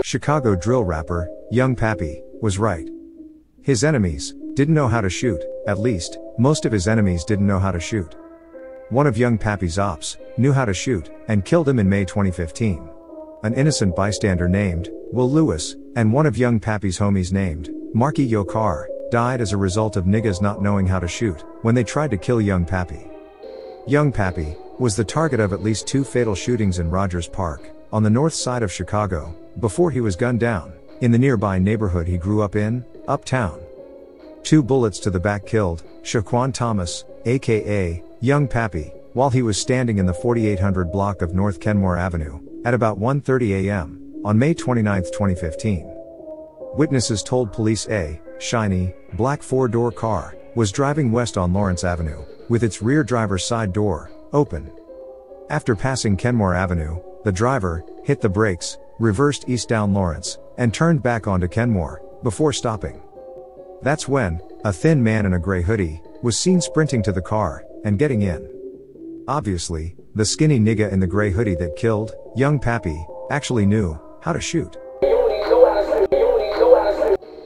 Chicago drill rapper, Young Pappy, was right. His enemies didn't know how to shoot, at least, most of his enemies didn't know how to shoot. One of Young Pappy's ops knew how to shoot, and killed him in May 2015. An innocent bystander named Will Lewis, and one of Young Pappy's homies named Marky Yokar, died as a result of niggas not knowing how to shoot, when they tried to kill Young Pappy. Young Pappy was the target of at least 2 fatal shootings in Rogers Park, on the north side of Chicago, before he was gunned down, in the nearby neighborhood he grew up in, Uptown. 2 bullets to the back killed Shaquan Thomas, aka Young Pappy, while he was standing in the 4800 block of North Kenmore Avenue, at about 1:30 a.m., on May 29, 2015. Witnesses told police a shiny, black 4-door car was driving west on Lawrence Avenue, with its rear driver's side door open. After passing Kenmore Avenue, the driver hit the brakes, reversed east down Lawrence, and turned back onto Kenmore, before stopping. That's when a thin man in a gray hoodie was seen sprinting to the car and getting in. Obviously, the skinny nigga in the gray hoodie that killed Young Pappy actually knew how to shoot.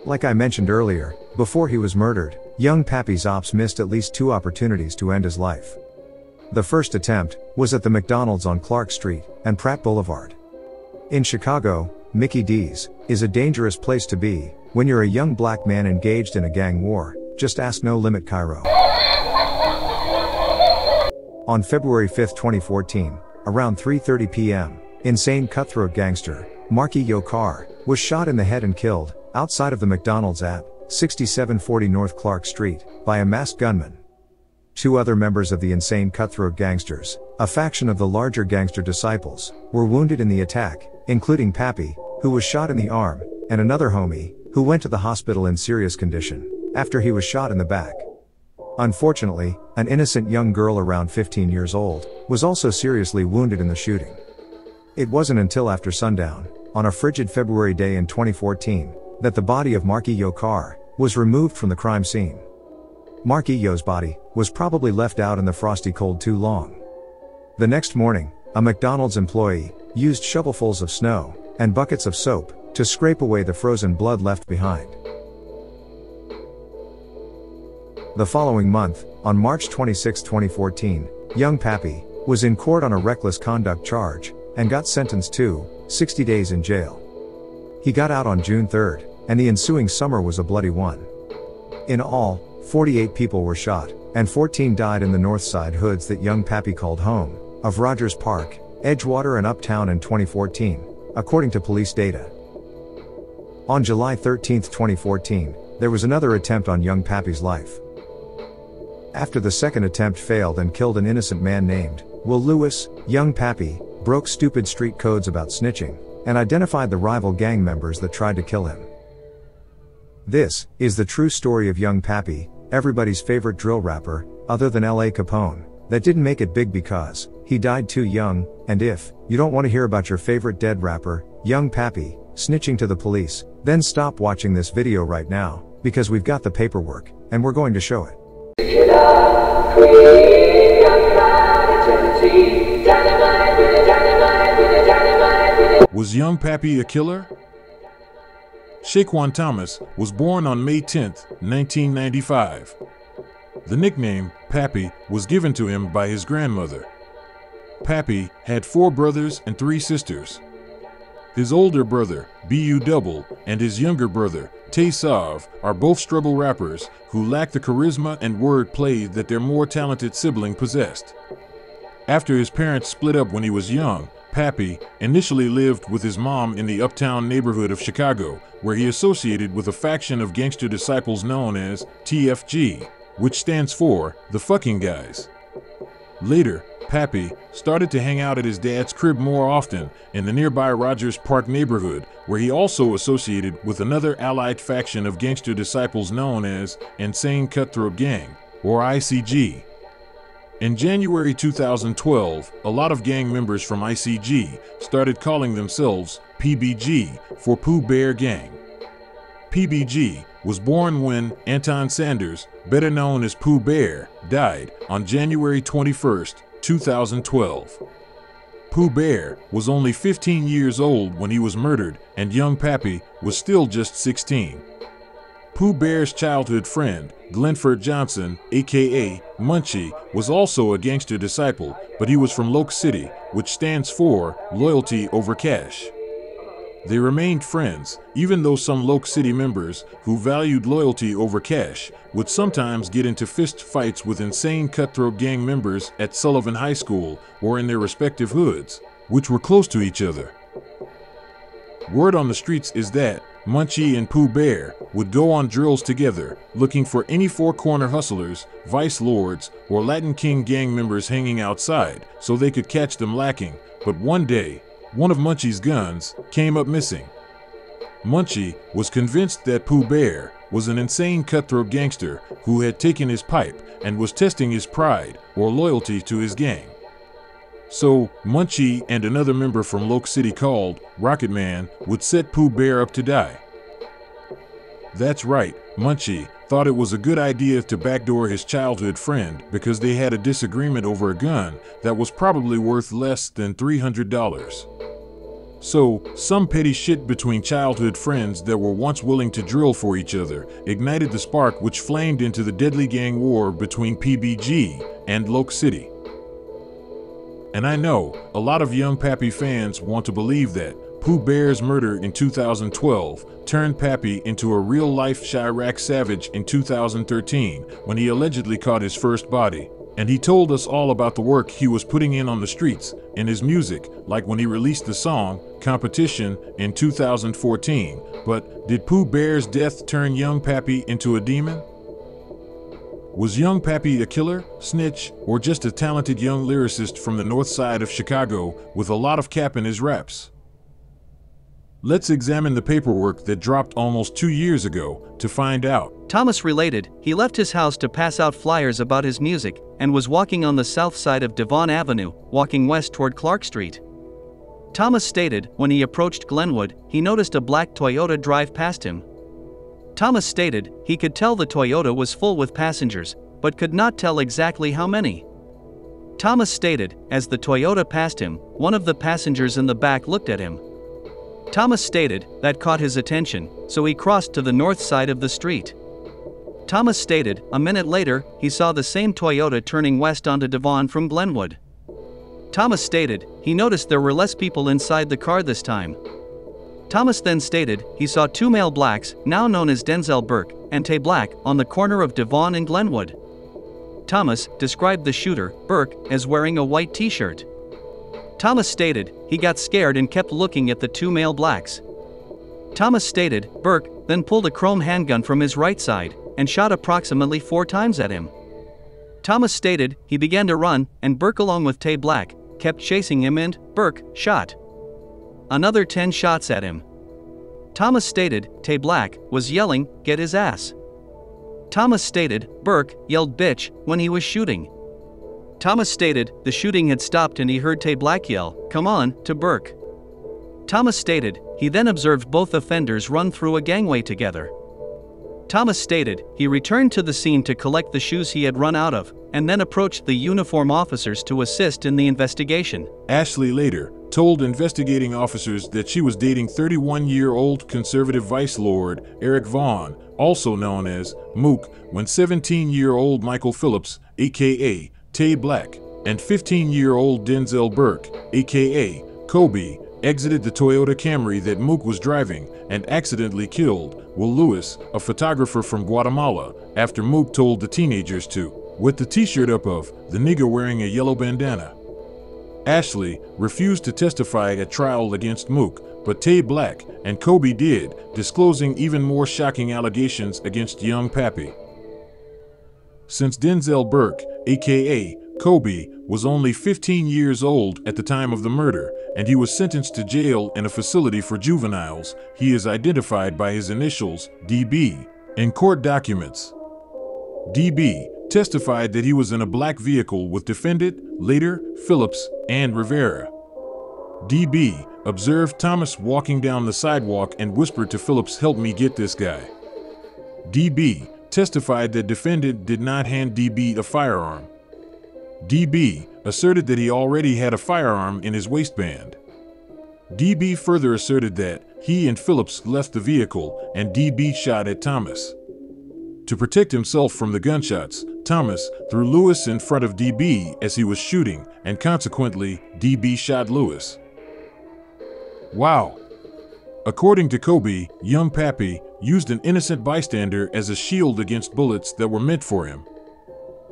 Like I mentioned earlier, before he was murdered, Young Pappy's ops missed at least 2 opportunities to end his life. The first attempt was at the McDonald's on Clark Street and Pratt Boulevard. In Chicago, Mickey D's is a dangerous place to be when you're a young black man engaged in a gang war. Just ask No Limit Cairo. On February 5, 2014, around 3:30 p.m., insane cutthroat gangster Marky Yokar was shot in the head and killed outside of the McDonald's at 6740 North Clark Street by a masked gunman. 2 other members of the insane cutthroat gangsters, a faction of the larger gangster disciples, were wounded in the attack, including Pappy, who was shot in the arm, and another homie, who went to the hospital in serious condition after he was shot in the back. Unfortunately, an innocent young girl around 15 years old was also seriously wounded in the shooting. It wasn't until after sundown, on a frigid February day in 2014, that the body of Marky Yokar was removed from the crime scene. Marky Yo's body was probably left out in the frosty cold too long. The next morning, a McDonald's employee used shovelfuls of snow and buckets of soap to scrape away the frozen blood left behind. The following month, on March 26, 2014, Young Pappy was in court on a reckless conduct charge and got sentenced to 60 days in jail. He got out on June 3rd, and the ensuing summer was a bloody one. In all, 48 people were shot, and 14 died in the north side hoods that Young Pappy called home, of Rogers Park, Edgewater and Uptown in 2014, according to police data. On July 13, 2014, there was another attempt on Young Pappy's life. After the second attempt failed and killed an innocent man named Will Lewis, Young Pappy broke stupid street codes about snitching, and identified the rival gang members that tried to kill him. This is the true story of Young Pappy, everybody's favorite drill rapper, other than L.A. Capone, that didn't make it big because he died too young. And if you don't want to hear about your favorite dead rapper, Young Pappy, snitching to the police, then stop watching this video right now, because we've got the paperwork, and we're going to show it. Was Young Pappy a killer? Shaquan Thomas was born on May 10, 1995. The nickname Pappy was given to him by his grandmother. Pappy had 4 brothers and 3 sisters. His older brother, B.U. Double, and his younger brother, Tay Sav, are both struggle rappers who lack the charisma and wordplay that their more talented sibling possessed. After his parents split up when he was young, Pappy initially lived with his mom in the Uptown neighborhood of Chicago, where he associated with a faction of gangster disciples known as TFG, which stands for The Fucking Guys. Later, Pappy started to hang out at his dad's crib more often in the nearby Rogers Park neighborhood, where he also associated with another allied faction of gangster disciples known as Insane Cutthroat Gang, or ICG. In January 2012, a lot of gang members from ICG started calling themselves PBG for Pooh Bear Gang. PBG was born when Anton Sanders, better known as Pooh Bear, died on January 21, 2012. Pooh Bear was only 15 years old when he was murdered, and Young Pappy was still just 16. Pooh Bear's childhood friend, Glenford Johnson, aka Munchie, was also a gangster disciple, but he was from Loke City, which stands for loyalty over cash. They remained friends, even though some Loke City members, who valued loyalty over cash, would sometimes get into fist fights with insane cutthroat gang members at Sullivan High School or in their respective hoods, which were close to each other. Word on the streets is that Munchie and Pooh Bear would go on drills together, looking for any four-corner hustlers, vice lords, or Latin King gang members hanging outside so they could catch them lacking, but one day, one of Munchie's guns came up missing. Munchie was convinced that Pooh Bear was an insane cutthroat gangster who had taken his pipe and was testing his pride or loyalty to his gang. So, Munchie and another member from Loke City called Rocket Man would set Pooh Bear up to die. That's right, Munchie thought it was a good idea to backdoor his childhood friend because they had a disagreement over a gun that was probably worth less than $300. So, some petty shit between childhood friends that were once willing to drill for each other ignited the spark which flamed into the deadly gang war between PBG and Loke City. And I know a lot of Young Pappy fans want to believe that Pooh Bear's murder in 2012 turned Pappy into a real-life Chirac savage in 2013 when he allegedly caught his first body. And he told us all about the work he was putting in on the streets, in his music, like when he released the song Competition in 2014. But did Pooh Bear's death turn Young Pappy into a demon? Was Young Pappy a killer, snitch, or just a talented young lyricist from the north side of Chicago with a lot of cap in his raps? Let's examine the paperwork that dropped almost 2 years ago to find out. Thomas related, he left his house to pass out flyers about his music and was walking on the south side of Devon Avenue, walking west toward Clark Street. Thomas stated, when he approached Glenwood, he noticed a black Toyota drive past him. Thomas stated, he could tell the Toyota was full with passengers, but could not tell exactly how many. Thomas stated, as the Toyota passed him, one of the passengers in the back looked at him. Thomas stated, that caught his attention, so he crossed to the north side of the street. Thomas stated, a minute later, he saw the same Toyota turning west onto Devon from Glenwood. Thomas stated, he noticed there were less people inside the car this time. Thomas then stated, he saw two male blacks, now known as Denzel Burke and Tay Black, on the corner of Devon and Glenwood. Thomas described the shooter, Burke, as wearing a white t-shirt. Thomas stated, he got scared and kept looking at the two male blacks. Thomas stated, Burke then pulled a chrome handgun from his right side and shot approximately 4 times at him. Thomas stated, he began to run, and Burke along with Tay Black kept chasing him and Burke shot another 10 shots at him. Thomas stated, Tay Black was yelling, get his ass. Thomas stated, Burke yelled bitch when he was shooting. Thomas stated, the shooting had stopped and he heard Tay Black yell, come on, to Burke. Thomas stated, he then observed both offenders run through a gangway together. Thomas stated, he returned to the scene to collect the shoes he had run out of, and then approached the uniform officers to assist in the investigation. Ashley later told investigating officers that she was dating 31-year-old conservative vice lord Eric Vaughn, also known as Mook, when 17-year-old Michael Phillips, aka Tay Black, and 15-year-old Denzel Burke, aka Kobe, exited the Toyota Camry that Mook was driving and accidentally killed Will Lewis, a photographer from Guatemala, after Mook told the teenagers to wet the t-shirt up of the nigger wearing a yellow bandana. Ashley refused to testify at trial against Mook, but Tay Black and Kobe did, disclosing even more shocking allegations against Young Pappy. Since Denzel Burke, aka Kobe, was only 15 years old at the time of the murder, and he was sentenced to jail in a facility for juveniles, he is identified by his initials, DB, in court documents. DB testified that he was in a black vehicle with defendant, later, Phillips, and Rivera. DB observed Thomas walking down the sidewalk and whispered to Phillips, help me get this guy. DB testified that defendant did not hand DB a firearm. DB asserted that he already had a firearm in his waistband. DB further asserted that he and Phillips left the vehicle and DB shot at Thomas. To protect himself from the gunshots, Thomas threw Lewis in front of DB as he was shooting, and consequently, DB shot Lewis. Wow. According to Kobe, Young Pappy used an innocent bystander as a shield against bullets that were meant for him.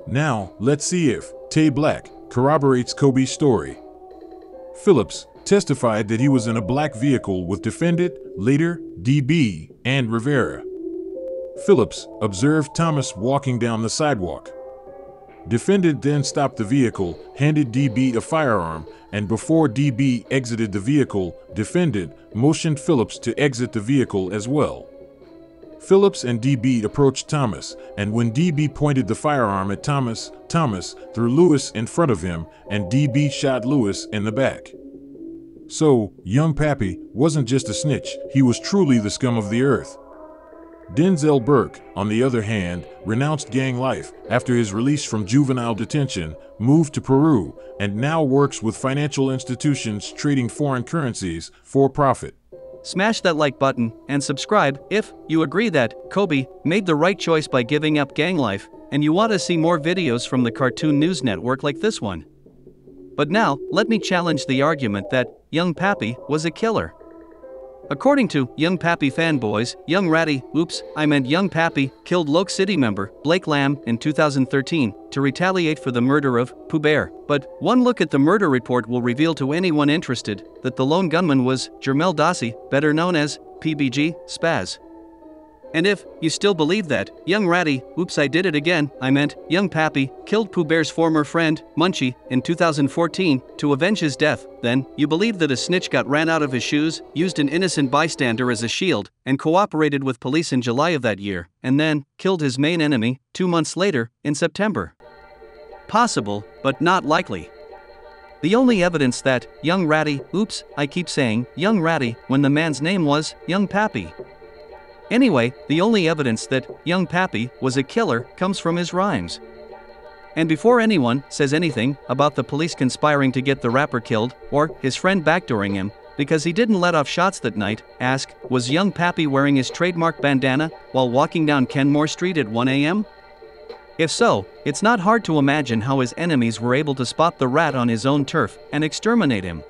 Now, let's see if Tay Black corroborates Kobe's story. Phillips testified that he was in a black vehicle with defendant, later DB, and Rivera. Phillips observed Thomas walking down the sidewalk. Defendant then stopped the vehicle, handed DB a firearm, and before DB exited the vehicle, defendant motioned Phillips to exit the vehicle as well. Phillips and DB approached Thomas, and when DB pointed the firearm at Thomas, Thomas threw Lewis in front of him, and DB shot Lewis in the back. So, Young Pappy wasn't just a snitch, he was truly the scum of the earth. Denzel Burke, on the other hand, renounced gang life after his release from juvenile detention, moved to Peru, and now works with financial institutions trading foreign currencies for profit. Smash that like button and subscribe if you agree that Kobe made the right choice by giving up gang life and you want to see more videos from the Cartoon News Network like this one. But now, let me challenge the argument that Young Pappy was a killer. According to Young Pappy fanboys, Young Pappy killed Loke City member Blake Lamb in 2013 to retaliate for the murder of Pooh Bear. But one look at the murder report will reveal to anyone interested that the lone gunman was Jermel Dossi, better known as PBG Spaz. And if you still believe that Young Pappy killed Pooh Bear's former friend, Munchie, in 2014 to avenge his death, then you believe that a snitch got ran out of his shoes, used an innocent bystander as a shield, and cooperated with police in July of that year, and then killed his main enemy 2 months later, in September. Possible, but not likely. The only evidence that Young Ratty when the man's name was Young Pappy. Anyway, the only evidence that Young Pappy was a killer comes from his rhymes. And before anyone says anything about the police conspiring to get the rapper killed, or his friend backdooring him, because he didn't let off shots that night, ask, was Young Pappy wearing his trademark bandana while walking down Kenmore Street at 1 a.m.? If so, it's not hard to imagine how his enemies were able to spot the rat on his own turf and exterminate him.